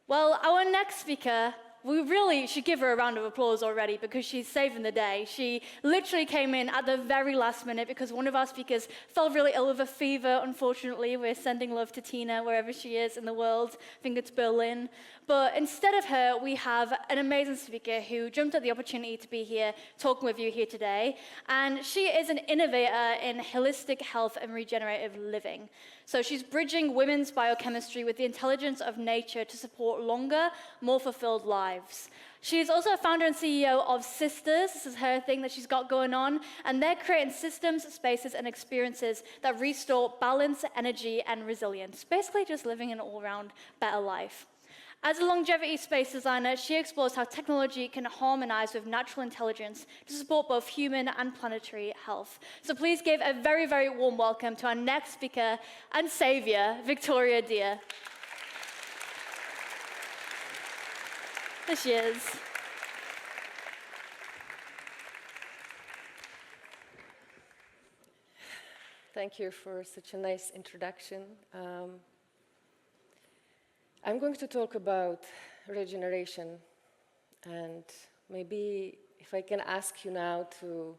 Well, our next speaker, we really should give her a round of applause already because she's saving the day. She literally came in at the very last minute because one of our speakers fell really ill with a fever, unfortunately. We're sending love to Tina wherever she is in the world. I think it's Berlin. But instead of her, we have an amazing speaker who jumped at the opportunity to be here talking with you here today. And she is an innovator in holistic health and regenerative living. So she's bridging women's biochemistry with the intelligence of nature to support longer, more fulfilled lives. She is also a founder and CEO of Sisters. This is her thing that she's got going on. And they're creating systems, spaces, and experiences that restore balance, energy, and resilience. Basically just living an all-round better life. As a longevity space designer, she explores how technology can harmonize with natural intelligence to support both human and planetary health. So please give a very, very warm welcome to our next speaker and savior, Victoria Deia. There she is. Thank you for such a nice introduction. I'm going to talk about regeneration, and maybe if I can ask you now to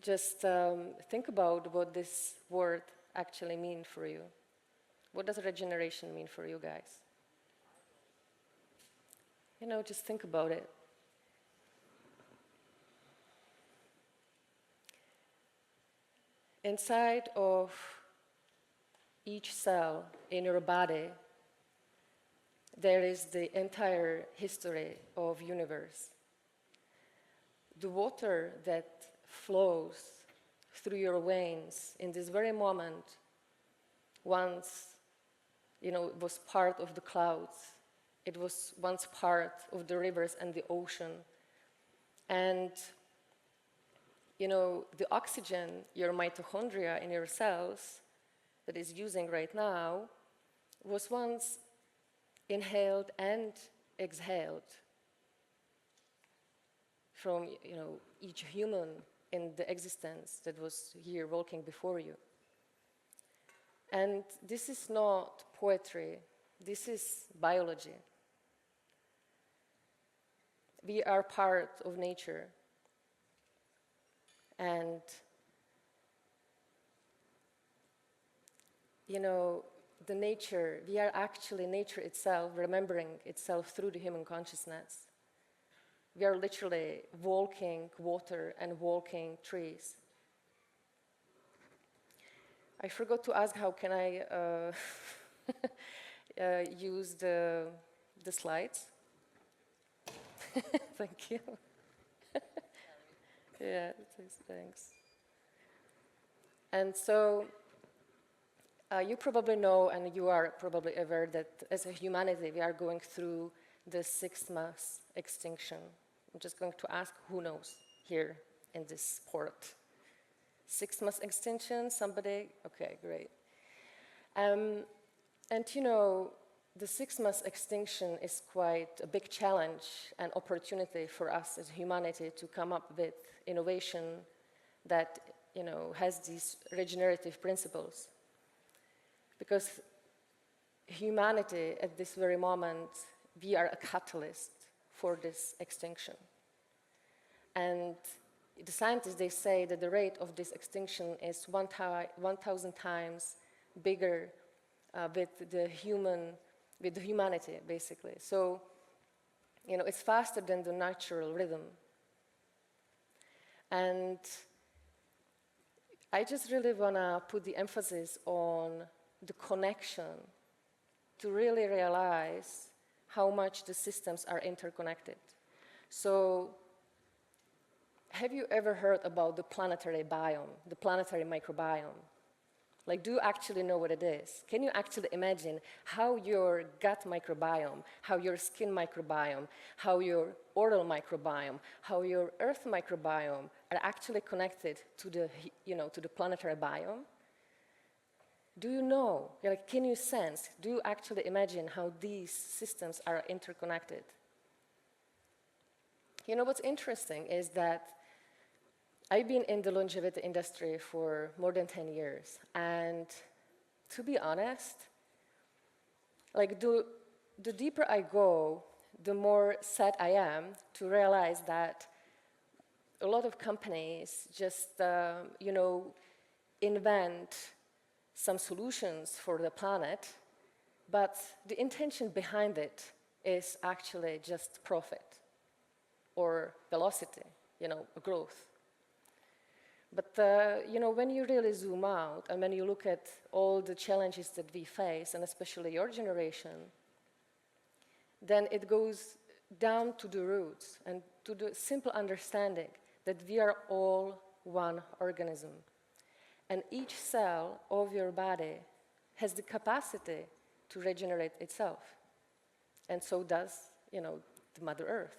just think about what this word actually means for you. What does regeneration mean for you guys? You know, just think about it. Inside of each cell in your body, there is the entire history of universe. The water that flows through your veins in this very moment once, was part of the clouds. It was once part of the rivers and the ocean. And, the oxygen your mitochondria in your cells that is using right now was once inhaled and exhaled from each human in the existence that was here walking before you. And this is not poetry, this is biology. We are part of nature, and the nature, we are actually nature itself, remembering itself through the human consciousness. We are literally walking water and walking trees. I forgot to ask how can I use the slides. Thank you. Yeah, thanks. And so, you probably know, and you are probably aware that as a humanity, we are going through the 6th mass extinction. I'm just going to ask who knows here in this port. 6th mass extinction, somebody? Okay, great. And the 6th mass extinction is quite a big challenge and opportunity for us as humanity to come up with innovation that, has these regenerative principles. Because humanity, at this very moment, we are a catalyst for this extinction. And the scientists, they say that the rate of this extinction is 1,000 times bigger with the humanity, basically. So, it's faster than the natural rhythm. And I just really want to put the emphasis on the connection to really realize how much the systems are interconnected. So, have you ever heard about the planetary biome, the planetary microbiome? Like, do you actually know what it is? Can you actually imagine how your gut microbiome, how your skin microbiome, how your oral microbiome, how your earth microbiome are actually connected to the planetary biome? Do you know, can you sense, do you actually imagine how these systems are interconnected? What's interesting is that I've been in the longevity industry for more than 10 years, and to be honest, the deeper I go, the more sad I am to realize that a lot of companies just, invent some solutions for the planet, but the intention behind it is actually just profit or velocity, growth. But, when you really zoom out and when you look at all the challenges that we face, and especially your generation, then it goes down to the roots and to the simple understanding that we are all one organism. And each cell of your body has the capacity to regenerate itself. And so does, the Mother Earth.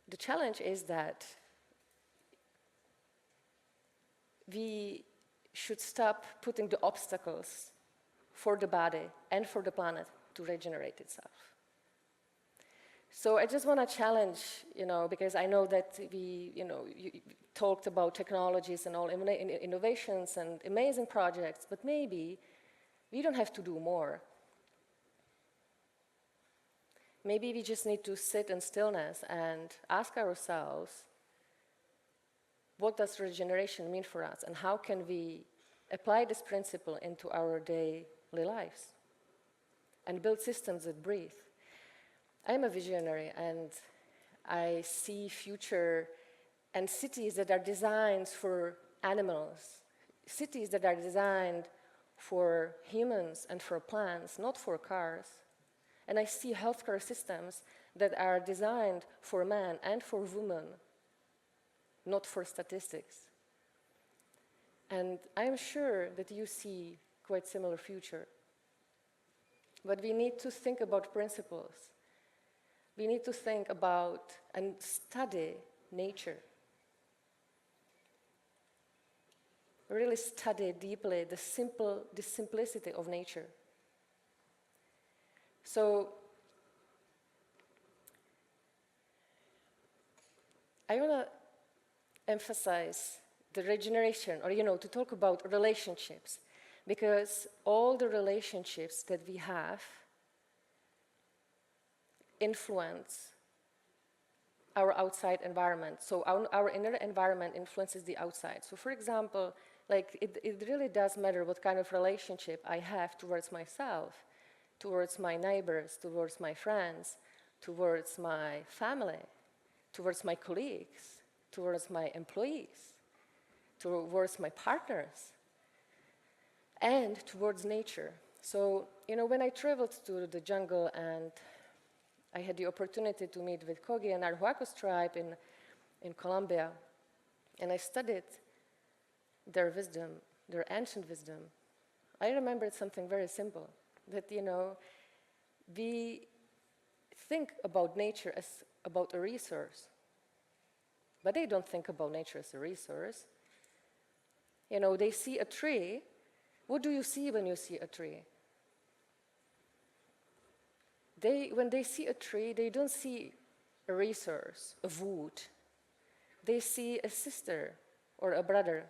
The challenge is that we should stop putting the obstacles for the body and for the planet to regenerate itself. So I just want to challenge, because I know that you talked about technologies and all innovations and amazing projects, but maybe we don't have to do more. Maybe we just need to sit in stillness and ask ourselves, what does regeneration mean for us, and how can we apply this principle into our daily lives and build systems that breathe? I'm a visionary, and I see future and cities that are designed for animals, cities that are designed for humans and for plants, not for cars. And I see healthcare systems that are designed for men and for women, not for statistics. And I'm sure that you see quite similar future. But we need to think about principles. We need to think about and study nature. Really study deeply the simplicity of nature. So I want to emphasize the regeneration, or to talk about relationships, because all the relationships that we have influence our outside environment. So our inner environment influences the outside. So for example, it really does matter what kind of relationship I have towards myself, towards my neighbors, towards my friends, towards my family, towards my colleagues, towards my employees, towards my partners, and towards nature. So, when I traveled to the jungle and I had the opportunity to meet with Kogi and Arhuaco tribe in Colombia, and I studied their wisdom, their ancient wisdom, I remembered something very simple, that, we think about nature as about a resource, but they don't think about nature as a resource. They see a tree. What do you see when you see a tree? When they see a tree, they don't see a resource, a wood. They see a sister or a brother.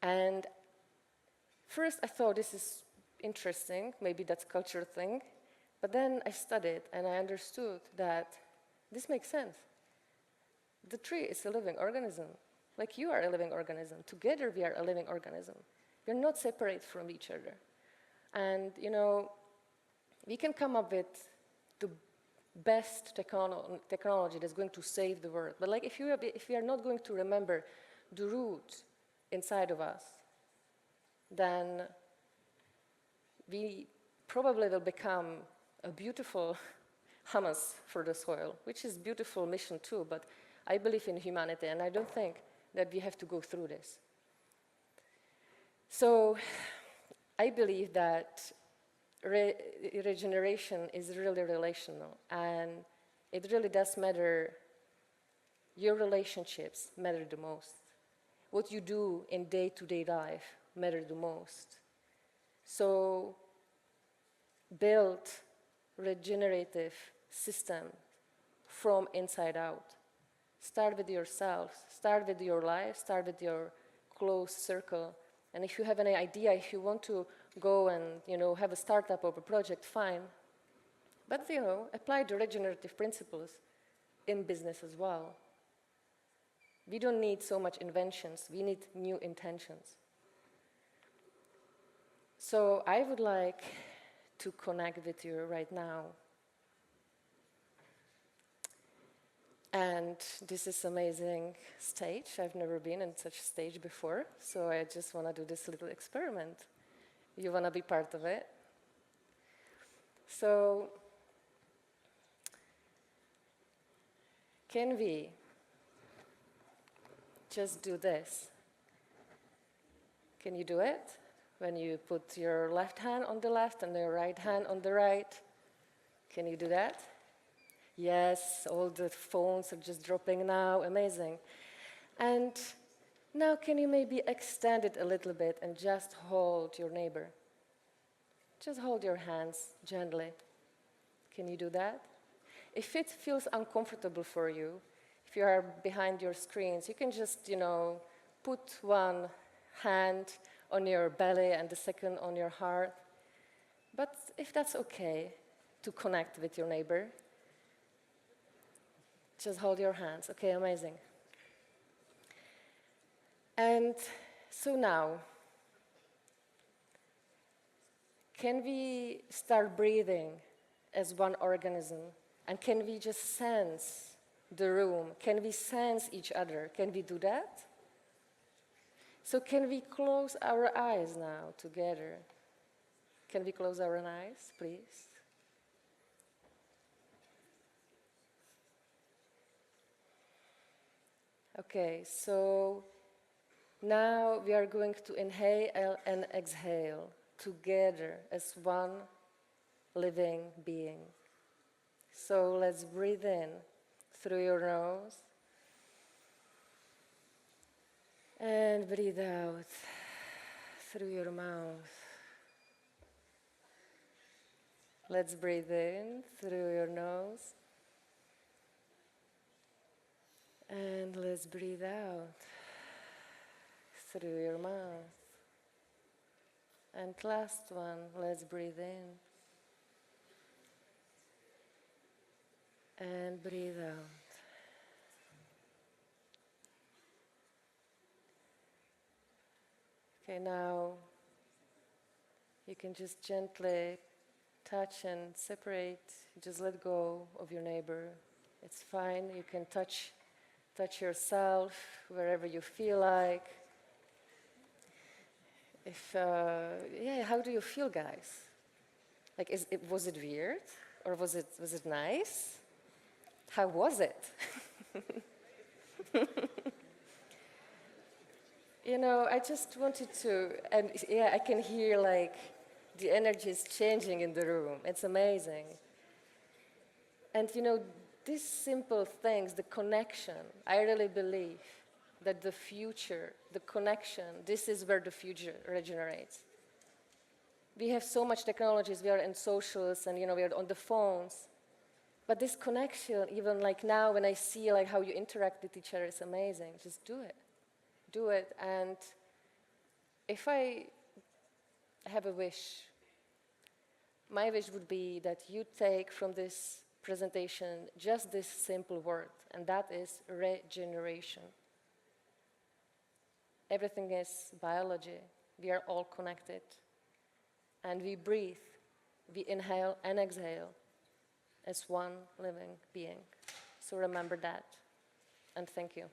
And first I thought, this is interesting, maybe that's a cultural thing. But then I studied and I understood that this makes sense. The tree is a living organism, like you are a living organism. Together we are a living organism. We're not separate from each other. And, we can come up with the best technology that's going to save the world. But if we are not going to remember the root inside of us, then we probably will become a beautiful humus for the soil, which is a beautiful mission too, but I believe in humanity, and I don't think that we have to go through this. So I believe that regeneration is really relational, and it really does matter. Your relationships matter the most. What you do in day-to-day life matter the most. So build regenerative system from inside out. Start with yourself, start with your life, start with your close circle, And if you have any idea, if you want to go and, have a startup or a project, fine. But, apply the regenerative principles in business as well. We don't need so much inventions, we need new intentions. So I would like to connect with you right now. And this is amazing stage. I've never been in such a stage before, so I just want to do this little experiment. You want to be part of it? So, can we just do this? Can you do it? When you put your left hand on the left and your right hand on the right. Can you do that? Yes, all the phones are just dropping now, amazing. And now can you maybe extend it a little bit and just hold your neighbor? Just hold your hands gently. Can you do that? If it feels uncomfortable for you, if you are behind your screens, you can just, put one hand on your belly and the second on your heart. But if that's okay to connect with your neighbor, just hold your hands. Okay, amazing. And so now, can we start breathing as one organism? And can we just sense the room? Can we sense each other? Can we do that? So can we close our eyes now together? Can we close our eyes, please? Okay, so now we are going to inhale and exhale together as one living being. So let's breathe in through your nose and breathe out through your mouth. Let's breathe in through your nose and let's breathe out through your mouth. And last one, let's breathe in and breathe out. Okay, now you can just gently touch and separate, just let go of your neighbor. It's fine, you can touch yourself wherever you feel like. How do you feel, guys? Like, was it weird? Or was it nice? How was it? I just wanted to, and I can hear like the energy is changing in the room. It's amazing. And these simple things, the connection, I really believe that the future, the connection, this is where the future regenerates. We have so much technologies, we are in socials and we are on the phones. But this connection, even like now when I see like how you interact with each other, is amazing. Just do it. Do it. And if I have a wish, my wish would be that you take from this presentation just this simple word, and that is regeneration. Everything is biology. We are all connected. And we breathe, we inhale and exhale as one living being. So remember that, and thank you.